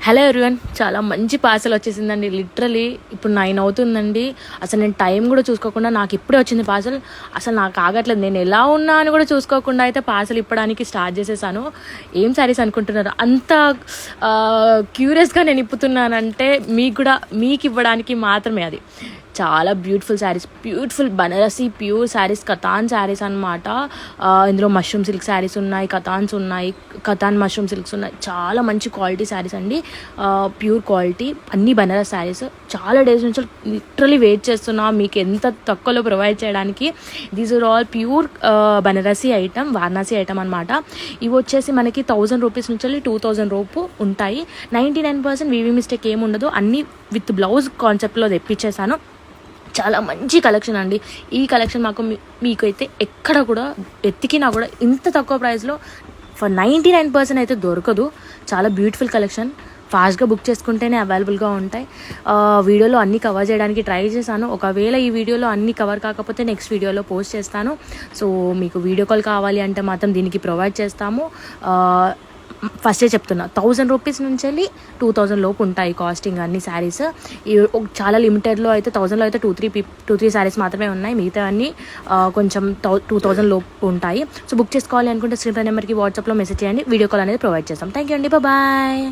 Hello everyone, చాలా మంచి parcel వచ్చేసిందండి. లిటరలీ ఇప్పుడు 9 అవుతుందండి. అసలు నేను టైం కూడా చూసుకోకుండా నాకు ఇప్పుడే వచ్చింది పార్సల్. అసలు నాకు ఆగట్లేదు, నేను ఎలా ఉన్నా అని కూడా చూసుకోకుండా అయితే పార్సల్ ఇప్పడానికి స్టార్ట్ చేసేసాను. ఏం శారీస్ అనుకుంటున్నారు, అంత క్యూరియస్గా నేను ఇప్పుతున్నానంటే మీకు ఇవ్వడానికి మాత్రమే. అది చాలా beautiful saris, beautiful Banarasi pure saris, katan saris అనమాట. ఇందులో మష్రూమ్ సిల్క్ శారీస్ ఉన్నాయి, కతాన్స్ ఉన్నాయి, కతాన్ మష్రూమ్ సిల్క్స్ ఉన్నాయి. చాలా మంచి క్వాలిటీ శారీస్ అండి, ప్యూర్ క్వాలిటీ, అన్ని బనారస్ శారీస్. చాలా డేస్ నుంచి లిటరలీ వెయిట్ చేస్తున్నా మీకు ఎంత తక్కువలో ప్రొవైడ్ చేయడానికి. These are all pure Banarasi item, Varanasi item అనమాట. ఇవి వచ్చేసి మనకి 1000 రూపీస్ నుంచి 2000 రూపు ఉంటాయి. 99% వీవీ మిస్టేక్ ఏమి ఉండదు. అన్నీ విత్ బ్లౌజ్ కాన్సెప్ట్లో తెప్పించేసాను. చాలా మంచి కలెక్షన్ అండి. ఈ కలెక్షన్ మీకు అయితే ఎక్కడ కూడా ఎత్తికినా కూడా ఇంత తక్కువ ప్రైస్లో ఫర్ 99% అయితే దొరకదు. చాలా బ్యూటిఫుల్ కలెక్షన్. ఫాస్ట్గా బుక్ చేసుకుంటేనే అవైలబుల్గా ఉంటాయి. వీడియోలో అన్నీ కవర్ చేయడానికి ట్రై చేశాను. ఒకవేళ ఈ వీడియోలో అన్నీ కవర్ కాకపోతే నెక్స్ట్ వీడియోలో పోస్ట్ చేస్తాను. సో మీకు వీడియో కాల్ కావాలి అంటే మాత్రం దీనికి ప్రొవైడ్ చేస్తాము. ఫస్టే చెప్తున్నా, 1000 రూపీస్ నుంచి 2000 లోపు ఉంటాయి కాస్టింగ్ అన్ని శారీస్. చాలా లిమిటెడ్లో అయితే 1000లో అయితే 2-3 శారీస్ మాత్రమే ఉన్నాయి. మిగతా అన్నీ కొంచెం 2000 లోపు ఉంటాయి. సో బుక్ చేసుకోవాలి అనుకుంటే స్క్రీన్ నెంబర్కి వాట్సాప్లో మెసేజ్ చేయండి, వీడియో కాల్ అనేది ప్రొవైడ్ చేస్తాం. థ్యాంక్ యూ అండి, బాయ్.